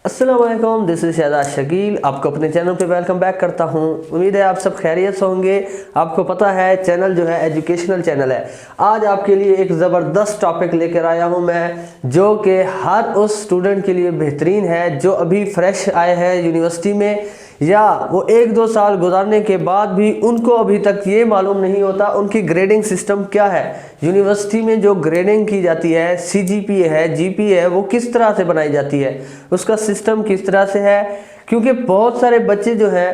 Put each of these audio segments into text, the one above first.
अस्सलाम वालेकुम, this is शादाद Shakeel. आपको अपने चैनल पे वेलकम बैक करता हूँ। उम्मीद है आप सब खैरियत से होंगे। आपको पता है चैनल जो है एजुकेशनल चैनल है। आज आपके लिए एक ज़बरदस्त टॉपिक लेकर आया हूँ मैं, जो कि हर उस स्टूडेंट के लिए बेहतरीन है जो अभी फ्रेश आए हैं यूनिवर्सिटी में, या वो 1-2 साल गुजारने के बाद भी उनको अभी तक ये मालूम नहीं होता उनकी ग्रेडिंग सिस्टम क्या है। यूनिवर्सिटी में जो ग्रेडिंग की जाती है, सीजीपीए है, जीपीए है, वो किस तरह से बनाई जाती है, उसका सिस्टम किस तरह से है। क्योंकि बहुत सारे बच्चे जो हैं,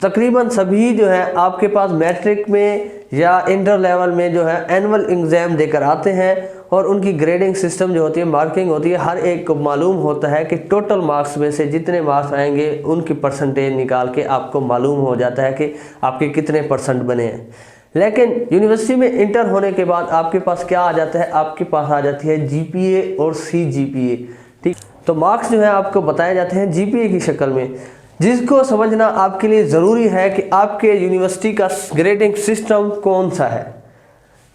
तकरीबन सभी जो हैं आपके पास मैट्रिक में या इंटर लेवल में जो है एनुअल एग्ज़ाम देकर आते हैं, और उनकी ग्रेडिंग सिस्टम जो होती है, मार्किंग होती है, हर एक को मालूम होता है कि टोटल मार्क्स में से जितने मार्क्स आएंगे उनकी परसेंटेज निकाल के आपको मालूम हो जाता है कि आपके कितने परसेंट बने हैं। लेकिन यूनिवर्सिटी में इंटर होने के बाद आपके पास क्या आ जाता है, आपके पास आ जाती है जीपीए और सीजीपीए। ठीक, तो मार्क्स जो है आपको बताए जाते हैं जीपीए की शक्ल में, जिसको समझना आपके लिए ज़रूरी है कि आपके यूनिवर्सिटी का ग्रेडिंग सिस्टम कौन सा है।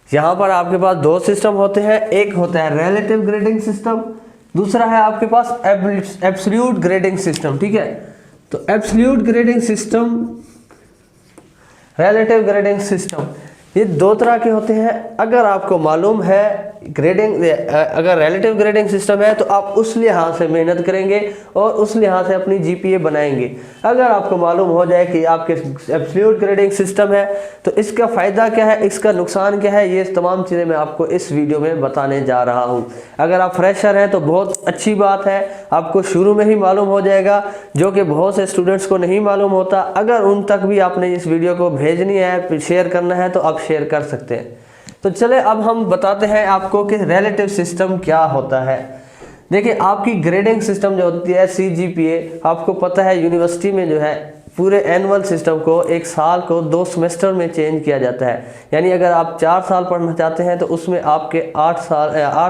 यहाँ पर आपके पास 2 सिस्टम होते हैं, एक होता है रिलेटिव ग्रेडिंग सिस्टम, दूसरा है आपके पास एब्सोल्यूट ग्रेडिंग सिस्टम। ठीक है, तो absolute grading system, relative grading system, ये 2 तरह के होते हैं। अगर आपको मालूम है ग्रेडिंग, अगर रिलेटिव ग्रेडिंग सिस्टम है तो आप उस लिहाज से मेहनत करेंगे और उस लिहाज से अपनी जीपीए बनाएंगे। अगर आपको मालूम हो जाए कि आपके एब्सोल्यूट ग्रेडिंग सिस्टम है तो इसका फ़ायदा क्या है, इसका नुकसान क्या है, ये तमाम चीज़ें मैं आपको इस वीडियो में बताने जा रहा हूँ। अगर आप फ्रेशर हैं तो बहुत अच्छी बात है, आपको शुरू में ही मालूम हो जाएगा, जो कि बहुत से स्टूडेंट्स को नहीं मालूम होता। अगर उन तक भी आपने इस वीडियो को भेजनी है, शेयर करना है, तो आप शेयर कर सकते हैं। तो चले अब हम बताते हैं आपको कि रिलेटिव सिस्टम क्या होता है। देखिए, आपकी ग्रेडिंग सिस्टम जो होती है सीजीपीए, आपको पता है यूनिवर्सिटी में जो है पूरे एनुअल सिस्टम को एक साल को 2 सेमेस्टर में चेंज किया जाता है। यानी अगर आप 4 साल पढ़ना चाहते हैं तो उसमें आपके 8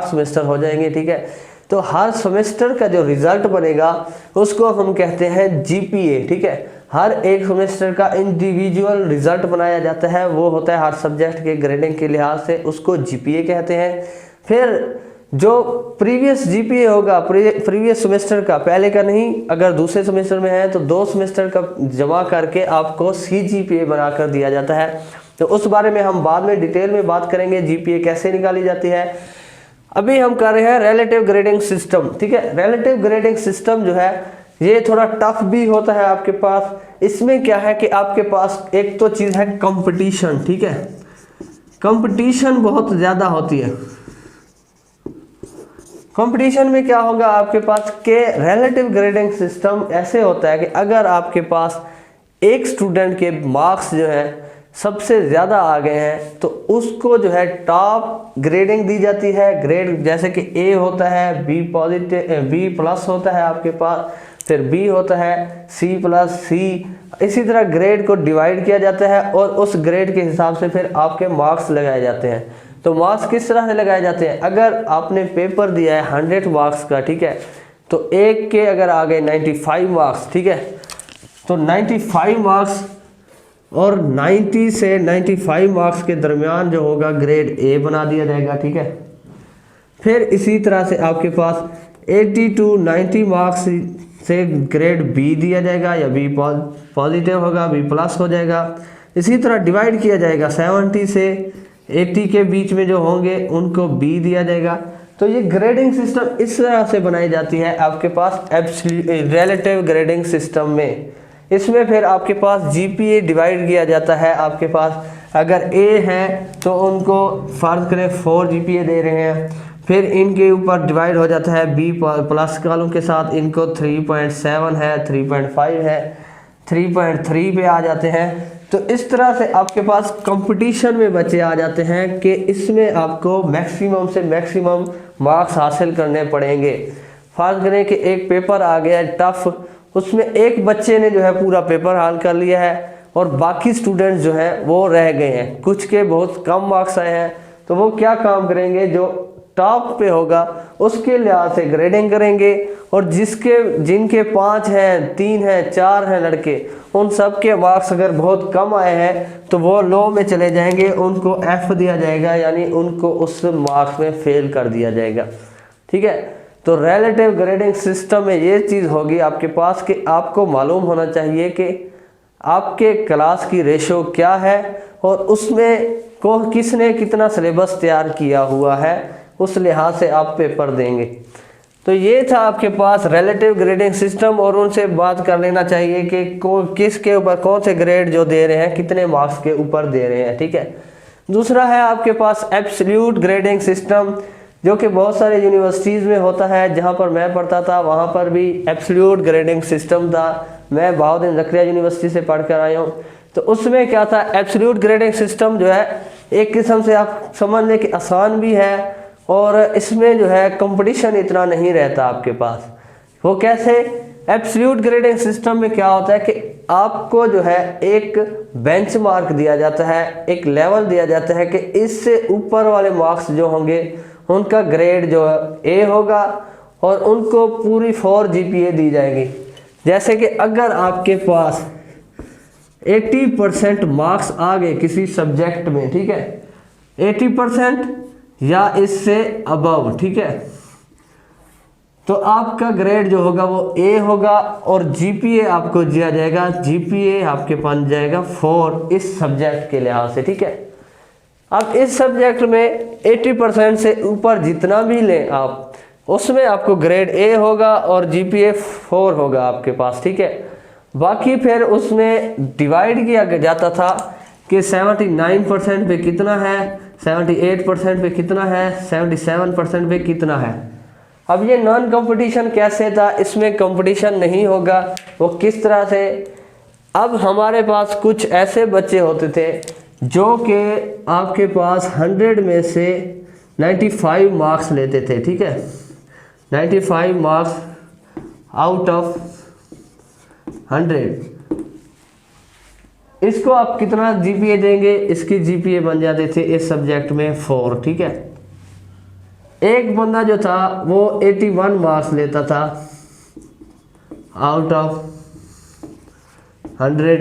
सेमेस्टर हो जाएंगे। ठीक है, तो हर सेमेस्टर का जो रिज़ल्ट बनेगा उसको हम कहते हैं जीपीए। ठीक है, हर एक सेमेस्टर का इंडिविजुअल रिज़ल्ट बनाया जाता है, वो होता है हर सब्जेक्ट के ग्रेडिंग के लिहाज से, उसको जीपीए कहते हैं। फिर जो प्रीवियस जीपीए होगा, प्रीवियस सेमेस्टर का, पहले का नहीं, अगर दूसरे सेमेस्टर में है तो 2 सेमेस्टर का जमा करके आपको सीजीपीए बना कर दिया जाता है। तो उस बारे में हम बाद में डिटेल में बात करेंगे, जीपीए कैसे निकाली जाती है। अभी हम कर रहे हैं रिलेटिव ग्रेडिंग सिस्टम। ठीक है, रिलेटिव ग्रेडिंग सिस्टम जो है ये थोड़ा टफ भी होता है आपके पास। इसमें क्या है कि आपके पास एक तो चीज़ है कंपटीशन। ठीक है, कंपटीशन बहुत ज़्यादा होती है। कंपटीशन में क्या होगा आपके पास के रिलेटिव ग्रेडिंग सिस्टम ऐसे होता है कि अगर आपके पास एक स्टूडेंट के मार्क्स जो है सबसे ज़्यादा आ गए हैं तो उसको जो है टॉप ग्रेडिंग दी जाती है। ग्रेड जैसे कि ए होता है, बी पॉजिटिव, बी प्लस होता है आपके पास, फिर बी होता है, सी प्लस, सी, इसी तरह ग्रेड को डिवाइड किया जाता है और उस ग्रेड के हिसाब से फिर आपके मार्क्स लगाए जाते हैं। तो मार्क्स किस तरह से लगाए जाते हैं, अगर आपने पेपर दिया है 100 मार्क्स का, ठीक है, तो एक के अगर आ गए 95 मार्क्स, ठीक है, तो 95 मार्क्स और 90 से 95 मार्क्स के दरमियान जो होगा ग्रेड ए बना दिया जाएगा। ठीक है, फिर इसी तरह से आपके पास 80 to 90 मार्क्स से ग्रेड बी दिया जाएगा, या बी पॉजिटिव होगा, बी प्लस हो जाएगा। इसी तरह डिवाइड किया जाएगा, 70 से 80 के बीच में जो होंगे उनको बी दिया जाएगा। तो ये ग्रेडिंग सिस्टम इस तरह से बनाई जाती है आपके पास रिलेटिव ग्रेडिंग सिस्टम में। इसमें फिर आपके पास जीपीए डिवाइड किया जाता है। आपके पास अगर ए है तो उनको फर्ज करें 4 जीपीए दे रहे हैं, फिर इनके ऊपर डिवाइड हो जाता है बी प्लस वालों के साथ, इनको 3.7 है, 3.5 है, 3.3 पे आ जाते हैं। तो इस तरह से आपके पास कंपटीशन में बच्चे आ जाते हैं कि इसमें आपको मैक्सिमम से मैक्सिमम मार्क्स हासिल करने पड़ेंगे। फर्ज करें कि एक पेपर आ गया टफ, उसमें एक बच्चे ने जो है पूरा पेपर हल कर लिया है और बाकी स्टूडेंट्स जो हैं वो रह गए हैं, कुछ के बहुत कम मार्क्स आए हैं। तो वो क्या काम करेंगे, जो टॉप पे होगा उसके लिहाज से ग्रेडिंग करेंगे, और जिनके 5 हैं, 3 हैं, 4 हैं लड़के, उन सब के मार्क्स अगर बहुत कम आए हैं तो वो लो में चले जाएंगे, उनको एफ दिया जाएगा, यानी उनको उस मार्क्स में फेल कर दिया जाएगा। ठीक है, तो रिलेटिव ग्रेडिंग सिस्टम में ये चीज़ होगी आपके पास कि आपको मालूम होना चाहिए कि आपके क्लास की रेशो क्या है और उसमें को किसने कितना सिलेबस तैयार किया हुआ है, उस लिहाज से आप पेपर देंगे। तो ये था आपके पास रिलेटिव ग्रेडिंग सिस्टम, और उनसे बात कर लेना चाहिए कि किसके ऊपर कौन से ग्रेड जो दे रहे हैं कितने मार्क्स के ऊपर दे रहे हैं, ठीक है। दूसरा है आपके पास एब्सोल्यूट ग्रेडिंग सिस्टम, जो कि बहुत सारे यूनिवर्सिटीज़ में होता है। जहाँ पर मैं पढ़ता था वहाँ पर भी एब्सोल्यूट ग्रेडिंग सिस्टम था। मैं बहाउद्दीन ज़करिया यूनिवर्सिटी से पढ़ कर आया हूँ। तो उसमें क्या था, एब्सोल्यूट ग्रेडिंग सिस्टम जो है एक किस्म से आप समझ लें कि आसान भी है, और इसमें जो है कंपटीशन इतना नहीं रहता आपके पास। वो कैसे, एब्सोल्यूट ग्रेडिंग सिस्टम में क्या होता है कि आपको जो है एक बेंचमार्क दिया जाता है, एक लेवल दिया जाता है कि इससे ऊपर वाले मार्क्स जो होंगे उनका ग्रेड जो ए होगा और उनको पूरी 4 GPA दी जाएगी। जैसे कि अगर आपके पास 80% मार्क्स आ गए किसी सब्जेक्ट में, ठीक है, 80% या इससे अबव, ठीक है, तो आपका ग्रेड जो होगा वो ए होगा और GPA आपको दिया जाएगा, GPA आपके पास जाएगा 4 इस सब्जेक्ट के लिहाज से, ठीक है। अब इस सब्जेक्ट में 80% से ऊपर जितना भी लें आप, उसमें आपको ग्रेड ए होगा और GPA 4 होगा आपके पास, ठीक है। बाकी फिर उसमें डिवाइड किया जाता था कि 79% पे कितना है, 78% पे कितना है, 77% पे कितना है। अब ये नॉन कंपटीशन कैसे था, इसमें कंपटीशन नहीं होगा। वो किस तरह से, अब हमारे पास कुछ ऐसे बच्चे होते थे जो कि आपके पास 100 में से 95 मार्क्स लेते थे, ठीक है, 95 मार्क्स आउट ऑफ 100। इसको आप कितना GPA देंगे, इसकी GPA बन जाते थे इस सब्जेक्ट में 4, ठीक है। एक बंदा जो था वो 81 मार्क्स लेता था आउट ऑफ 100,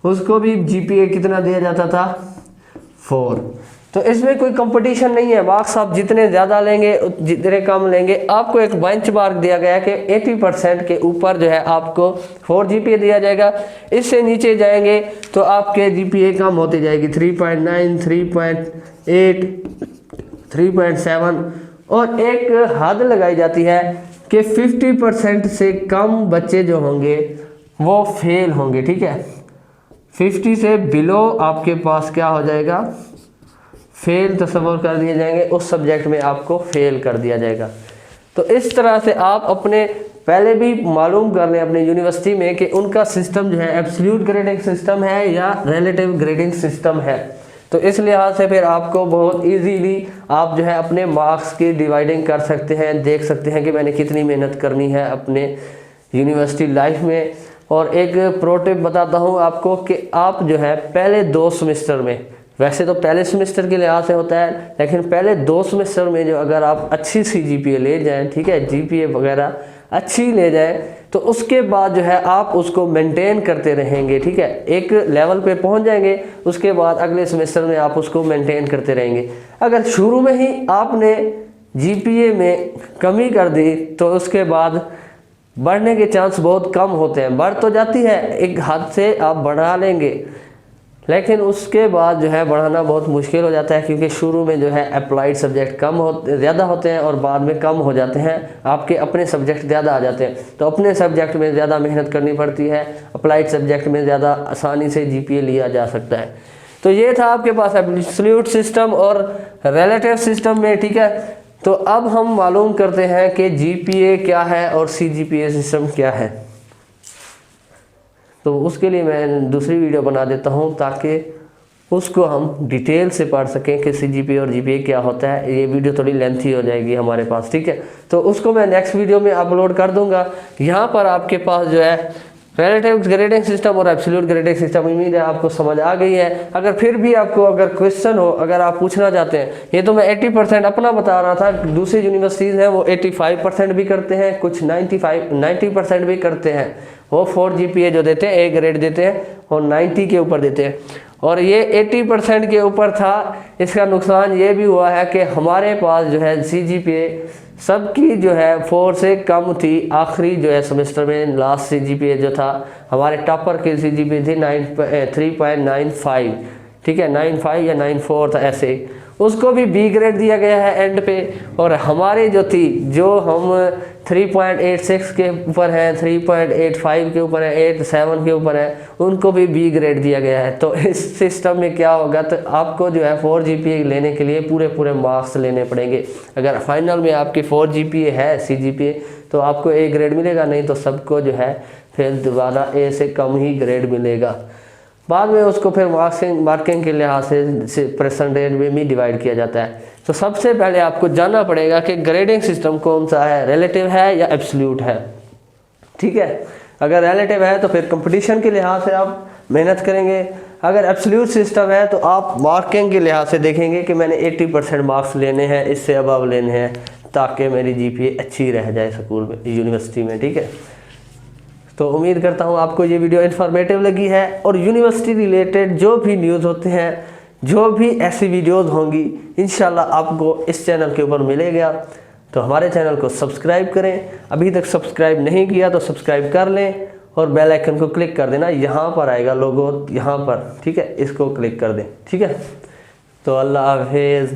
उसको भी GPA कितना दिया जाता था, 4। तो इसमें कोई कंपटीशन नहीं है, मार्क्स आप जितने ज़्यादा लेंगे जितने कम लेंगे। आपको एक बेंच मार्क दिया गया है कि 80% के ऊपर जो है आपको 4 GPA दिया जाएगा। इससे नीचे जाएंगे तो आपके GPA कम होती जाएगी, 3.9, 3.8, 3.7, और एक हद लगाई जाती है कि 50% से कम बच्चे जो होंगे वो फेल होंगे, ठीक है। 50 से बिलो आपके पास क्या हो जाएगा, फेल तस्वर कर दिए जाएंगे, उस सब्जेक्ट में आपको फेल कर दिया जाएगा। तो इस तरह से आप अपने पहले भी मालूम कर लें अपने यूनिवर्सिटी में कि उनका सिस्टम जो है एब्सोल्यूट ग्रेडिंग सिस्टम है या रिलेटिव ग्रेडिंग सिस्टम है। तो इस लिहाज से फिर आपको बहुत इजीली आप जो है अपने मार्क्स की डिवाइडिंग कर सकते हैं, देख सकते हैं कि मैंने कितनी मेहनत करनी है अपने यूनिवर्सिटी लाइफ में। और एक प्रो टिप बताता हूँ आपको कि आप जो है पहले 2 सेमेस्टर में, वैसे तो पहले सेमेस्टर के लिहाज से होता है, लेकिन पहले 2 सेमेस्टर में जो अगर आप अच्छी सी GPA ले जाएं, ठीक है, GPA वगैरह अच्छी ले जाएं, तो उसके बाद जो है आप उसको मेंटेन करते रहेंगे, ठीक है। एक लेवल पे पहुंच जाएंगे, उसके बाद अगले सेमेस्टर में आप उसको मेंटेन करते रहेंगे। अगर शुरू में ही आपने GPA में कमी कर दी तो उसके बाद बढ़ने के चांस बहुत कम होते हैं। बढ़ तो जाती है, एक हद से आप बढ़ा लेंगे, लेकिन उसके बाद जो है बढ़ाना बहुत मुश्किल हो जाता है, क्योंकि शुरू में जो है अप्लाइड सब्जेक्ट ज़्यादा होते हैं और बाद में कम हो जाते हैं, आपके अपने सब्जेक्ट ज़्यादा आ जाते हैं। तो अपने सब्जेक्ट में ज़्यादा मेहनत करनी पड़ती है, अप्लाइड सब्जेक्ट में ज़्यादा आसानी से GPA लिया जा सकता है। तो ये था आपके पास एब्सोल्यूट सिस्टम और रिलेटिव सिस्टम में, ठीक है। तो अब हम मालूम करते हैं कि GPA क्या है और CGPA सिस्टम क्या है। तो उसके लिए मैं दूसरी वीडियो बना देता हूं ताकि उसको हम डिटेल से पढ़ सकें कि CGPA और GPA क्या होता है। ये वीडियो थोड़ी लेंथी हो जाएगी हमारे पास, ठीक है। तो उसको मैं नेक्स्ट वीडियो में अपलोड कर दूंगा। यहाँ पर आपके पास जो है रिलेटिव ग्रेडिंग सिस्टम और एब्सोल्यूट ग्रेडिंग सिस्टम, उम्मीद है आपको समझ आ गई है। अगर फिर भी आपको अगर क्वेश्चन हो, अगर आप पूछना चाहते हैं, ये तो मैं 80% अपना बता रहा था, दूसरी यूनिवर्सिटीज़ हैं वो 85% भी करते हैं, कुछ 90% भी करते हैं। वो 4 GPA जो देते हैं, A ग्रेड देते हैं और 90 के ऊपर देते हैं। और ये 80% के ऊपर था। इसका नुकसान ये भी हुआ है कि हमारे पास जो है CGPA सबकी जो है 4 से कम थी। आखिरी जो है सेमेस्टर में लास्ट CGPA जो था, हमारे टॉपर की CGPA थी 3.95, ठीक है, 95 या 94 था ऐसे, उसको भी B ग्रेड दिया गया है एंड पे। और हमारे जो थी, जो हम 3.86 के ऊपर हैं, 3.85 के ऊपर है, 87 के ऊपर है, उनको भी B ग्रेड दिया गया है। तो इस सिस्टम में क्या होगा, तो आपको जो है 4 GPA लेने के लिए पूरे मार्क्स लेने पड़ेंगे। अगर फाइनल में आपकी 4 GPA है CGPA तो आपको A ग्रेड मिलेगा, नहीं तो सबको जो है फिर दोबारा A से कम ही ग्रेड मिलेगा। बाद में उसको फिर मार्किंग के लिहाज से परसेंटेज में भी डिवाइड किया जाता है। तो सबसे पहले आपको जानना पड़ेगा कि ग्रेडिंग सिस्टम कौन सा है, रिलेटिव है या एब्सोल्यूट है, ठीक है। अगर रिलेटिव है तो फिर कंपटीशन के लिहाज से आप मेहनत करेंगे। अगर एब्सोल्यूट सिस्टम है तो आप मार्किंग के लिहाज से देखेंगे कि मैंने 80% मार्क्स लेने हैं, इससे अबव लेने हैं, ताकि मेरी GPA अच्छी रह जाए स्कूल में, यूनिवर्सिटी में, ठीक है। तो उम्मीद करता हूँ आपको ये वीडियो इन्फॉर्मेटिव लगी है। और यूनिवर्सिटी रिलेटेड जो भी न्यूज़ होते हैं, जो भी ऐसी वीडियोज़ होंगी, इंशाल्लाह आपको इस चैनल के ऊपर मिलेगा। तो हमारे चैनल को सब्सक्राइब करें, अभी तक सब्सक्राइब नहीं किया तो सब्सक्राइब कर लें और बेल आइकन को क्लिक कर देना, यहाँ पर आएगा लोगो, यहाँ पर, ठीक है, इसको क्लिक कर दें, ठीक है। तो अल्लाह हाफिज़।